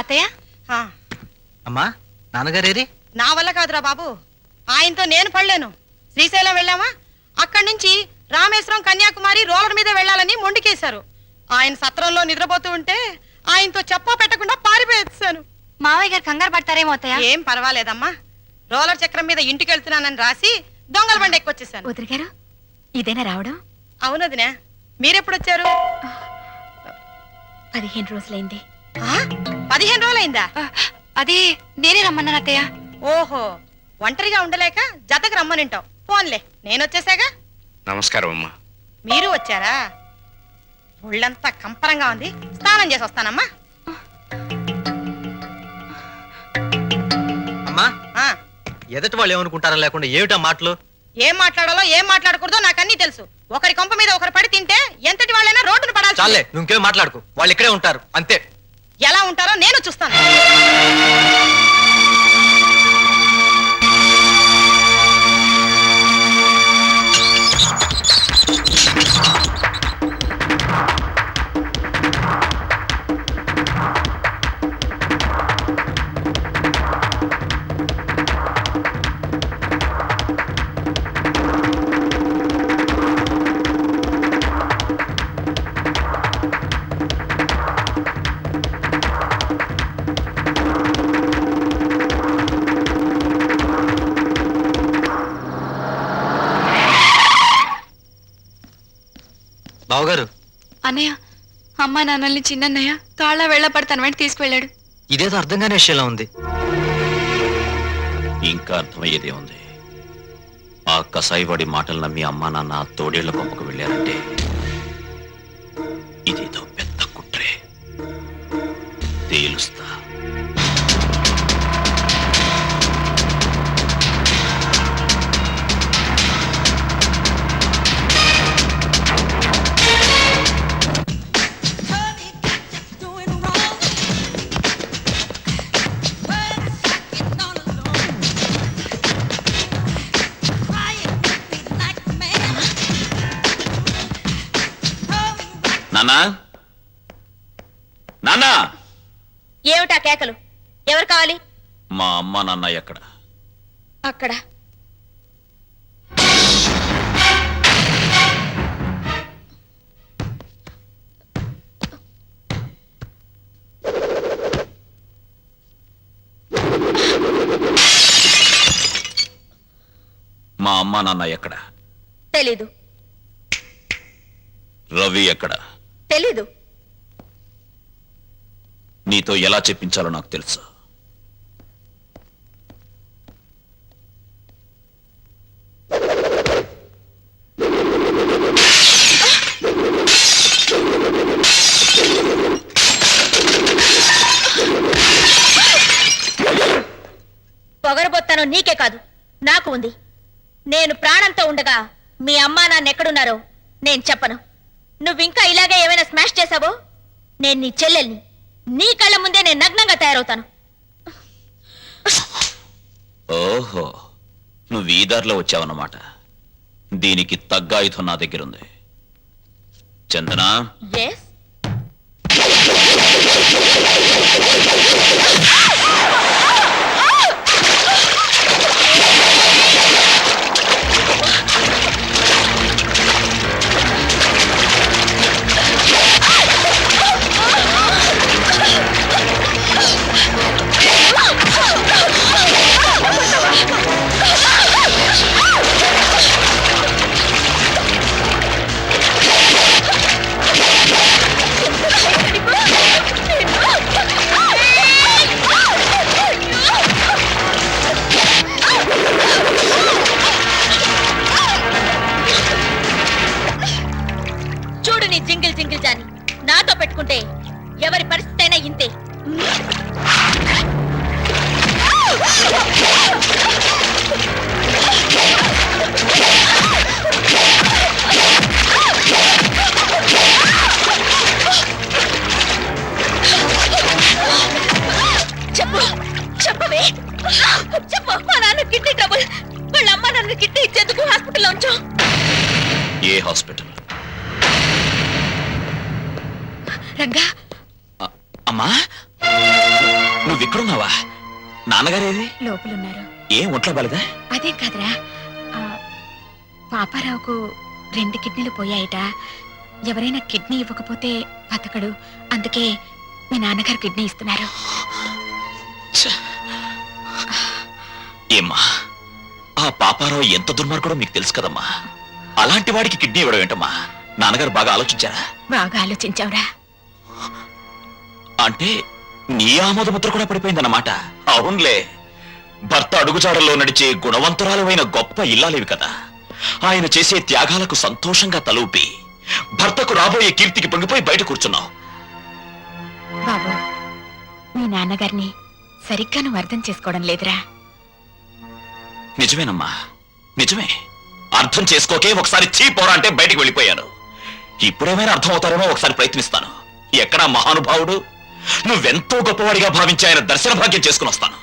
అత్తయ్య. అమ్మా నాన్నగారేరి? నా వల్ల కాదురా బాబు, ఆయనతో నేను పడలేను. శ్రీశైలం వెళ్ళామా, అక్కడి నుంచి రామేశ్వరం కన్యాకుమారి రోలర్ మీద వెళ్ళాలని మొండికేశారు. ఆయన సత్రంలో నిద్రపోతూ ఉంటే ఆయనతో చెప్పా పెట్టకుండా పారిపోయేసాను. మావయ్య గారు కంగారు పడతారేమో అత్తయ్య. ఏం పర్వాలేదమ్మా, రోలర్ చక్రం మీద ఇంటికి వెళ్తున్నానని రాసి దొంగల బండి ఎక్కువచ్చేసాను. వదిలి గారు ఇదేనా రావడం? అవునదినా, మీరెప్పుడొచ్చారు? 15 రోజులైంది. 15 రోజులైందా? అది నేనే రమ్మన్నాను అత్తయ్య. ఓహో, ఒంటరిగా ఉండలేక జతకు రమ్మనింటావు. ఫోన్లే, నేనొచ్చేసాగా. నమస్కారం అమ్మా. మీరు వచ్చారా? ఒళ్ళంతా కంపరంగా ఉంది, స్నానం చేసి వస్తానమ్మా. అమ్మా ఎదటి వాళ్ళు ఏమనుకుంటారా లేకుండా ఏమిటా మాటలు? ఏం మాట్లాడాలో ఏం మాట్లాడకూడదో నాకన్నీ తెలుసు. ఒకరి కొంప మీద ఒకరు పడి తింటే ఎంతటి వాళ్ళైనా రోడ్డును పడాలి. చాలే, నువ్వేం మాట్లాడుకో, వాళ్ళు ఇక్కడే ఉంటారు అంతే. ఎలా ఉంటారో నేను చూస్తాను. బావగారు. అన్నయ్య, అమ్మా నాన్నల్ని చిన్నన్నయ్య తాళ్ళ వెళ్ళ పడతాను వెంట తీసుకువెళ్ళాడు. ఇదేదో అర్థం కాని విషయంలో ఉంది. ఇంకా అర్థమయ్యేదే ఉంది. ఆ కసాయివాడి మాటలు నమ్మి అమ్మా నాన్న తోడేళ్ల కొంపకు వెళ్ళారంటే ఇదేదో పెద్ద కుట్రే. తేలుస్తా. నాన్నా, నాన్నా! ఏమిటా కేకలు? ఎవరు కావాలి? మా అమ్మ నాన్న ఎక్కడ? అక్కడ. మా అమ్మ నాన్న ఎక్కడ? తెలీదు. రవి ఎక్కడ? తెలీదు. నీతో ఎలా చెప్పించాలో నాకు తెలుసు. పొగరబోత్తాను నీకే కాదు, నాకు ఉంది. నేను ప్రాణంతో ఉండగా మీ అమ్మా నాన్న ఎక్కడున్నారో నేను చెప్పను. నువ్వింకా ఇలాగే ఏమైనా స్మాష్ చేశావో నేను నీ చెల్లెల్ని. నీ కళ్ళ ముందే నేను నగ్నంగా తయారవుతాను. ఓహో, నువ్వు ఈ దారిలో వచ్చావన్నమాట. దీనికి తగ్గ ఆయుధం నా దగ్గరుంది. చందనా, ఎస్. చూడు నీ జింగిల్ జింగిల్ జాని, నాతో పెట్టుకుంటే ఎవరి పరిస్థితి అయినా ఇంతే. చెప్పు, చెప్పవే, చెప్పు. మా నాన్న కిడ్నీ ట్రబుల్. వాళ్ళ అమ్మ నన్ను కిడ్నీ ఇచ్చేందుకు హాస్పిటల్లో ఉంచు. ఏ హాస్పిటల్? రంగా. అమ్మా, నువ్వు ఇక్కడున్నావా? నాన్నగారేది? లోపలున్నారు. ఏం ఒంట్లో బాలేదా? అదేం కాదురా, ఆ, పాపారావుకు 2 కిడ్నీలు పోయాయట. ఎవరైనా కిడ్నీ ఇవ్వకపోతే బతకడు. అందుకే మీ నాన్నగారు కిడ్నీ ఇస్తున్నారు. ఛ! ఏమ్మా, ఆ పాపారావు ఎంత దుర్మార్గుడో మీకు తెలుసు కదమ్మా. అలాంటి వాడికి కిడ్నీ ఇవ్వడం ఏంటమ్మా? నాన్నగారు బాగా ఆలోచించారా? బాగా ఆలోచించావురా. అంటే నీ ఆమోదముద్ర కూడా పడిపోయిందన్నమాట. అవునులే, భర్త అడుగుజాడల్లో నడిచే గుణవంతురాలైన గొప్ప ఇల్లాలేవి కదా. ఆయన చేసే త్యాగాలకు సంతోషంగా తలూపి భర్తకు రాబోయే కీర్తికి పొంగిపోయి బయట కూర్చున్నావు. బాబు, మీ నాన్నగారిని సరిగ్గా నువ్వు అర్థం చేసుకోవడం లేదురా. నిజమేనమ్మా, నిజమే. అర్థం చేసుకోకే ఒకసారి చీపోరా అంటే బయటికి వెళ్ళిపోయాను. ఇప్పుడేమైనా అర్థం అవుతారేమో ఒకసారి ప్రయత్నిస్తాను. ఎక్కడా మహానుభావుడు? నువ్వెంతో గొప్పవాడిగా భావించి ఆయన దర్శన భాగ్యం చేసుకుని వస్తాను.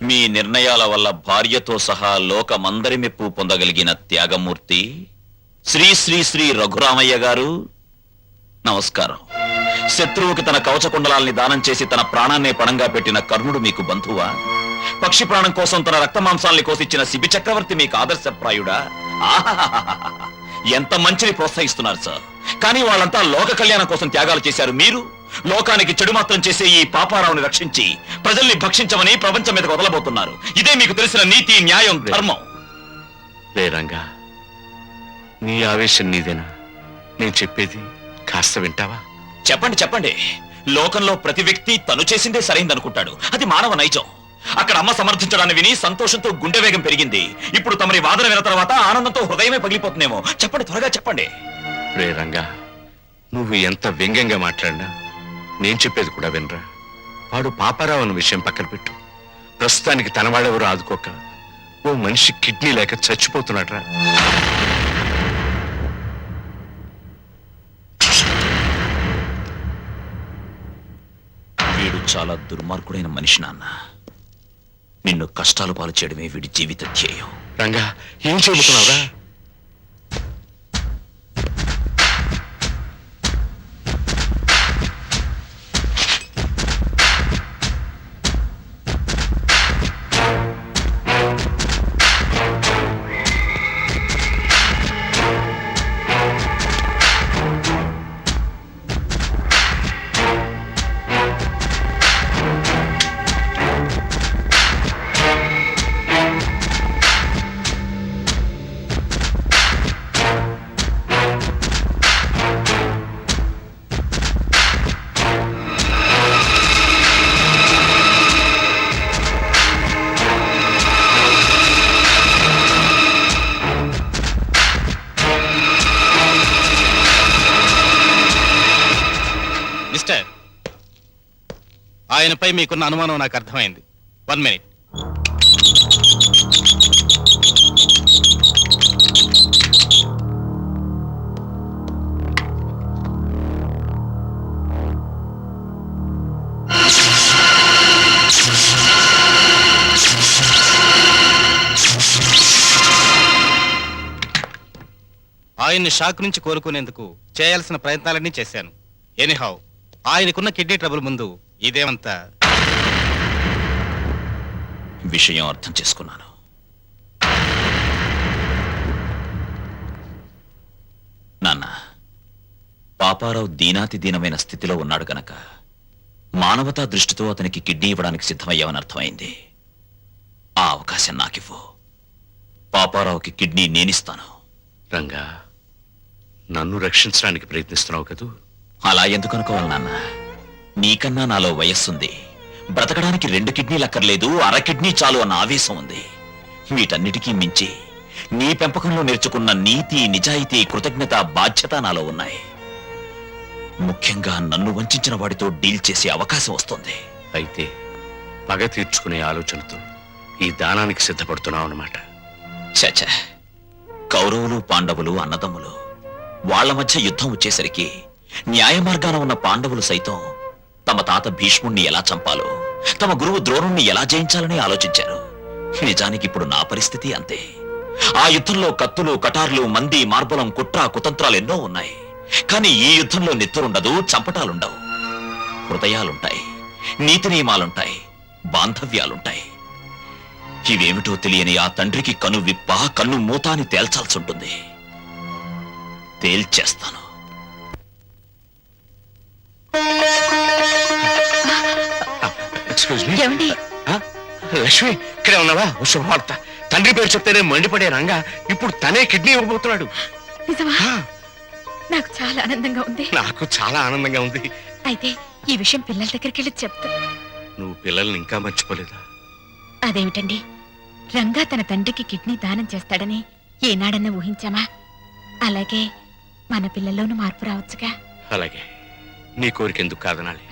మీ నిర్ణయాల వల్ల భార్యతో సహా లోకమందరి మెప్పు పొందగలిగిన త్యాగమూర్తి శ్రీ శ్రీ శ్రీ రఘురామయ్య గారు, నమస్కారం. శత్రువుకి తన కవచకుండలాల్ని దానం చేసి తన ప్రాణాన్నే పణంగా పెట్టిన కర్ణుడు మీకు బంధువా? పక్షి ప్రాణం కోసం తన రక్త మాంసాల్ని కోసిచ్చిన శిబి చక్రవర్తి మీకు ఆదర్శప్రాయుడా? ఆహాహాహాహా! ఎంత మంచిని ప్రోత్సహిస్తున్నారు సార్. కానీ వాళ్ళంతా లోక కళ్యాణం కోసం త్యాగాలు చేశారు. మీరు లోకానికి చెడు మాత్రం చేసే ఈ పాపారావుని రక్షించి ప్రజల్ని భక్షించమని ప్రపంచం మీదకు వదలబోతున్నారు. ఇదే మీకు తెలిసిన నీతి, న్యాయం, ధర్మం. రంగా, నీ ఆవేశం నీదేనా? నేను చెప్పేది కాస్త వింటావా? చెప్పండి చెప్పండి. లోకంలో ప్రతి వ్యక్తి తను చేసిందే సరైందనుకుంటాడు. అది మానవ నైజం. అక్కడ అమ్మ సమర్థించడాన్ని విని సంతోషంతో గుండె వేగం పెరిగింది. ఇప్పుడు తమరి వాదన విన్న తర్వాత ఆనందంతో హృదయమే పగిలిపోతుందేమో. చెప్పండి, త్వరగా చెప్పండి. రంగా, నువ్వు ఎంత వ్యంగ్యంగా మాట్లాడినా నేను చెప్పేది కూడా వినరా. వాడు పాపారావు అన్న విషయం పక్కన పెట్టు. ప్రస్తుతానికి తన వాడెవరూ ఆదుకోక ఓ మనిషి కిడ్నీ లేక చచ్చిపోతున్నాడ్రా. వీడు చాలా దుర్మార్గుడైన మనిషి నాన్న. నిన్ను కష్టాలు పాలు చేయడమే వీడి జీవిత ధ్యేయం. రంగా, ఏం చెబుతున్నావురా? మిస్టర్, ఆయనపై మీకున్న అనుమానం నాకు అర్థమైంది. 1 మినిట్. ఆయన్ని షాక్ నుంచి కోలుకునేందుకు చేయాల్సిన ప్రయత్నాలన్నీ చేశాను. ఎనీహౌ, ఆయనకున్న కిడ్నీ ట్రబుల్ ముందు ఇదేమంతా. విషయం అర్థం చేసుకున్నాను. నాన్న, పాపారావు దీనాతి దీనమైన స్థితిలో ఉన్నాడు గనక మానవతా దృష్టితో అతనికి కిడ్నీ ఇవ్వడానికి సిద్ధమయ్యావని అర్థమైంది. ఆ అవకాశం నాకివ్వు. పాపారావుకి కిడ్నీ నేనిస్తాను. రంగా, నన్ను రక్షించడానికి ప్రయత్నిస్తున్నావు కదూ? అలా ఎందుకు అనుకోవాలి నాన్న? నీకన్నా నాలో వయస్సుంది. బ్రతకడానికి 2 కిడ్నీలు అక్కర్లేదు, అర కిడ్నీ చాలు అన్న ఆవేశం ఉంది. వీటన్నిటికీ మించి నీ పెంపకంలో నేర్చుకున్న నీతి, నిజాయితీ, కృతజ్ఞత, బాధ్యత నాలో ఉన్నాయి. ముఖ్యంగా నన్ను వంచిన వాడితో డీల్ చేసే అవకాశం వస్తుంది. అయితే పగ తీర్చుకునే ఆలోచనతో ఈ దానానికి సిద్ధపడుతున్నావు అన్నమాట. చచ్చ, కౌరవులు పాండవులు అన్నదమ్ములు, వాళ్ళ మధ్య యుద్ధం వచ్చేసరికి న్యాయ మార్గాన ఉన్న పాండవులు సైతం తమ తాత భీష్ముణ్ణి ఎలా చంపాలో, తమ గురువు ద్రోణుణ్ణి ఎలా జయించాలని ఆలోచించారు. నిజానికి ఇప్పుడు నా పరిస్థితి అంతే. ఆ యుద్ధంలో కత్తులు, కటార్లు, మంది, మార్బలం, కుట్ర, కుతంత్రాలు ఎన్నో ఉన్నాయి. కానీ ఈ యుద్ధంలో నెత్తురుండదు, చంపటాలుండవు. హృదయాలుంటాయి, నీతి నియమాలుంటాయి, బాంధవ్యాలుంటాయి. ఇవేమిటో తెలియని ఆ తండ్రికి కను విప్ప, కన్ను మూత అని తేల్చాల్సి ఉంటుంది. తేల్చేస్తాను. Excuse me. ఏమండి? లక్ష్మి, ఇక్కడే ఉన్నావా? ఓ శుభవార్త. తండ్రి పేరు చెప్తేనే మండిపడే రంగా ఇప్పుడు తనే కిడ్నీ ఇవ్వబోతున్నాడు. నిజమా? ఆ, నాకు చాలా ఆనందంగా ఉంది. నాకు చాలా ఆనందంగా ఉంది. అయితే ఈ విషయం పిల్లల దగ్గరికి వెళ్ళి చెప్తా. నువ్వు పిల్లల్ని ఇంకా మర్చిపోలేదా? అదేమిటండి, రంగా తన తండ్రికి కిడ్నీ దానం చేస్తాడని ఏనాడన్నా ఊహించామా? అలాగే మన పిల్లల్లోనూ మార్పు రావచ్చుగా. అలాగే, నీ కోరిక ఎందుకు కాదనాలి?